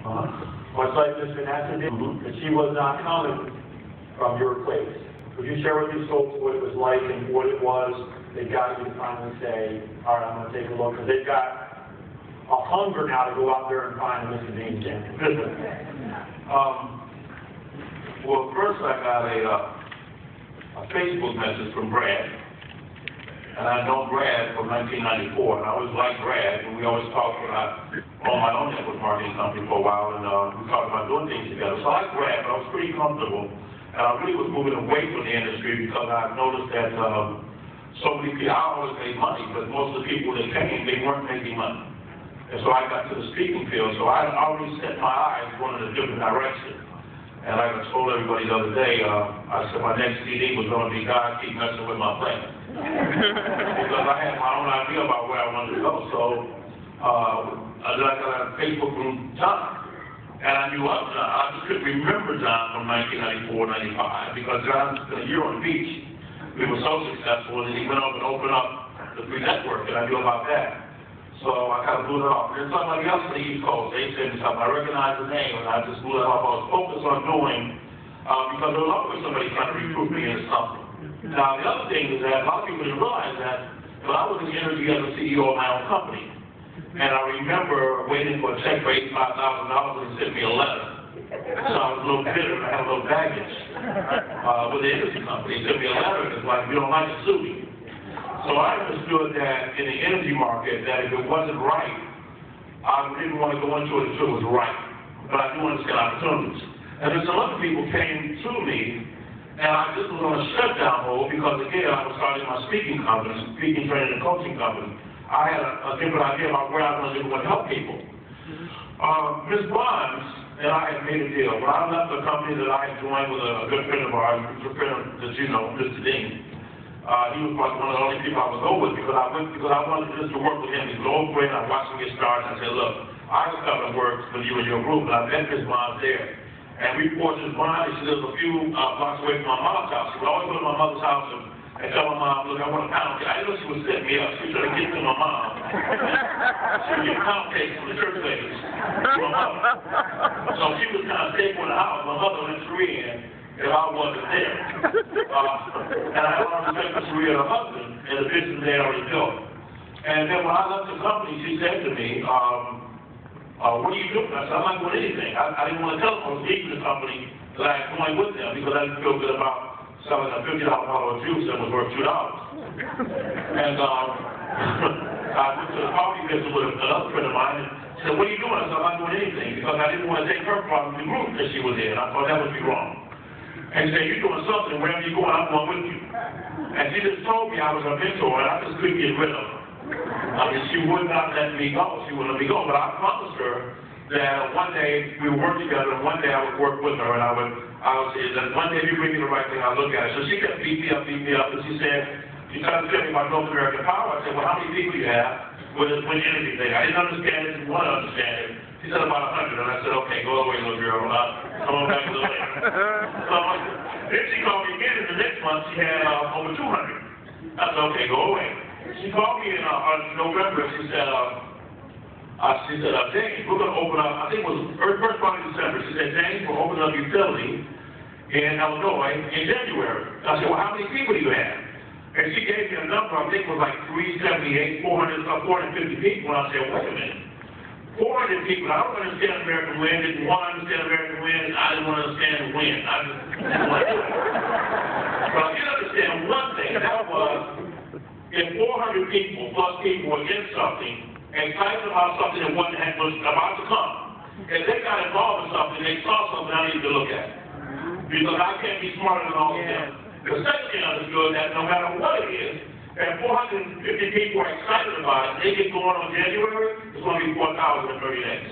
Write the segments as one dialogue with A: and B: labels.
A: Much like Ms. Vanessa did, that she was not coming from your place. Would you share with these folks what it was like and what it was that got you to finally say, all right, I'm going to take a look, because they've got a hunger now to go out there and find a Mr. Dean Champion.
B: Well, first I got a Facebook message from Brad, and I know Brad from 1994, and I always liked Brad, and we always talked when I owned my own network marketing company for a while, and we talked about doing things together. So I liked Brad, but I was pretty comfortable, and I really was moving away from the industry because I noticed that so many people, I always made money, but most of the people that came, they weren't making money. And so I got to the speaking field, so I already set my eyes going in a different direction. And like I told everybody the other day, I said my next CD was going to be God Keep Messing With My Plan. Because I had my own idea about where I wanted to go. So I got a Facebook from John. And I knew of John. I just couldn't remember John from 1994, 95, because John's been a year on the beach. We were so successful, and he went over and opened up the free network, and I knew about that. So I kind of blew it off. And somebody else on the East Coast, they said something. I recognized the name, and I just blew it off. I was focused on doing, because there was always somebody trying to recruit me into something. Now, the other thing is that a lot of people didn't realize that when I was in the energy as a CEO of my own company, and I remember waiting for a check for $85,000 and he sent me a letter. So I was a little bitter, and I had a little baggage with the energy company. He sent me a letter, and it's like, if you don't like it, sue me. So I understood that in the energy market, that if it wasn't right, I didn't want to go into it until it was right. But I do understand opportunities. And then some other people came to me, and I just was on a shutdown mode because, again, I was starting my speaking company, speaking, training, and coaching company. I had a different idea about where I wanted to help people. Ms. Bonds and I had made a deal. When I left the company that I had joined with a good friend of ours, a friend that you know, Mr. Dean, he was probably one of the only people I would go with because I wanted just to work with him. He's an old friend. I watched him get started. I said, look, I was coming to work with you and your group, but I met Ms. Bonds there. And we forged Ms. Bonds. She lives a few blocks away from my mom's house. She would always go to my mother's house and tell my mom, look, I want a pound cake. I didn't know she was setting me up. She was trying to get to my mom. She would get a pound cake from the church ladies to my mother. So she was kind of stable in the house. My mother went to in if I wasn't there. And I had a lot of respect for Sharia and her husband and the business they already built. And then when I left the company, she said to me, what are you doing? I said, I'm not doing anything. I didn't want to tell them I was leaving the company that I was going with them because I didn't feel good about selling a $50 bottle of juice that was worth $2. And I went to the coffee business with another friend of mine and said, what are you doing? I said, I'm not doing anything because I didn't want to take her from the group that she was in. I thought that would be wrong. And she said, you're doing something, wherever you're going, I'm going with you. And she just told me I was her mentor, and I just couldn't get rid of her. I mean, she would not let me go. She wouldn't let me go. But I promised her that one day we would work together, and one day I would work with her, and I would say that one day if you bring me the right thing, I'll look at it. So she kept beating me up, and she said, she tried to tell me about North American Power. I said, well, how many people do you have with energy thing? I didn't understand it, didn't want to understand it. She said about 100, and I said, okay, go away, little girl. Come on back a little later. So then she called me again, and the next month she had over 200. I said, okay, go away. She called me in November, she said, James, we're going to open up, I think it was first part of December. She said, James, we're opening up utility in Illinois in January. I said, well, how many people do you have? And she gave me a number, I think it was like 378, 450 people. And I said, wait a minute. 400 people. I don't understand American Wind. Didn't want to understand American Wind. I didn't want to understand wind. I just didn't want to do it. But I did understand one thing. That was if 400 people plus people were in something, excited about something that was about to come, if they got involved in something, they saw something I needed to look at. Because I can't be smarter than all of them. The second thing I understood that no matter what it is, if 450 people are excited about it, they get going on January, it's going to be 4,000 in 30 days.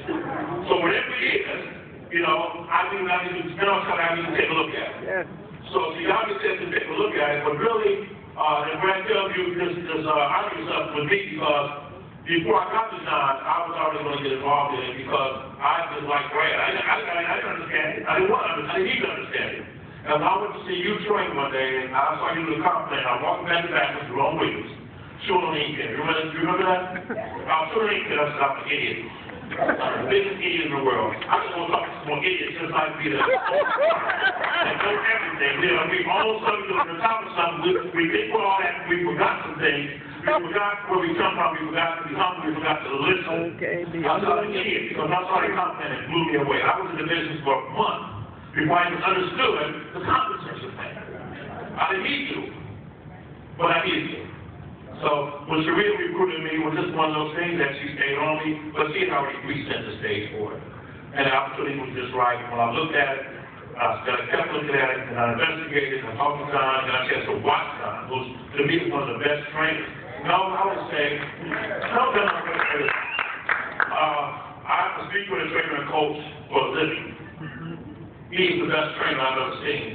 B: So whatever it is, you know, I need to take a look at it. Yes. So she obviously says to take a look at it, but really, and when I tell you this honor yourself with me because before I got to John, I was already going to get involved in it because I just like Brad. I didn't understand it. I didn't want to understand it. I didn't need to understand it. And I went to see you train one day, and I saw you in the car plane. I walked back to back with Jerome Williams, shooting on Incan. You remember that? I was shooting on Incan. I said, I'm an idiot. I'm the biggest idiot in the world. I just want to talk to some more idiots just like me that and know everything. You know, we all something on the top of something. We think for all that, we forgot some things. We forgot where we come from. We forgot to be humble. We forgot to listen.
C: Okay,
B: I was an idiot because I saw the content and it blew me away. I was in the business for a month before I even understood the compensation thing. I didn't need to, but I needed to. So when Sharia recruited me, it was just one of those things that she stayed on me, but she had already reset the stage for it. And the opportunity was just right. When I looked at it, I kept looking at it, and I investigated, and I talked to John, and I said, so watch John, who's to me one of the best trainers. No, I would say, no, I have to speak with a trainer and coach for a living. He's the best trainer I've ever seen.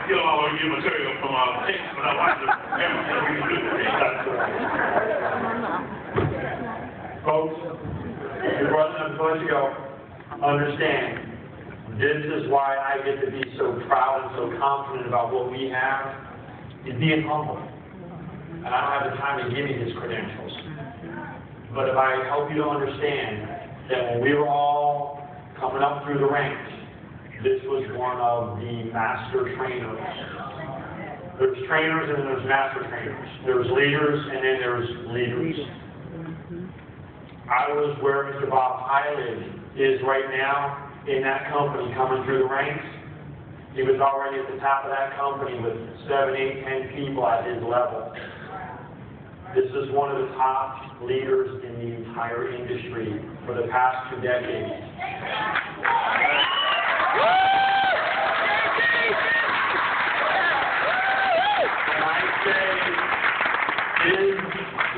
B: Steal all of your material from our tapes, but I want to everything we do.
A: Folks, your brother and Portugal, understand, this is why I get to be so proud and so confident about what we have, is being humble. And I don't have the time to give you his credentials. But if I help you to understand that when we were all coming up through the ranks, this was one of the master trainers. There's trainers and then there's master trainers. There's leaders and then there's leaders. I was where Mr. Bob Pilot is right now in that company coming through the ranks. He was already at the top of that company with 7, 8, 10 people at his level. This is one of the top leaders in the entire industry for the past 2 decades. And I say, is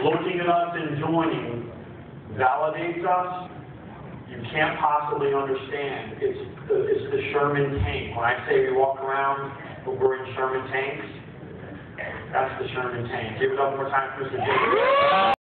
A: looking at us and joining validates us? You can't possibly understand. It's the Sherman tank. When I say we walk around, but we're in Sherman tanks, that's the Sherman tank. Give it up one more time for Mr. Jacob.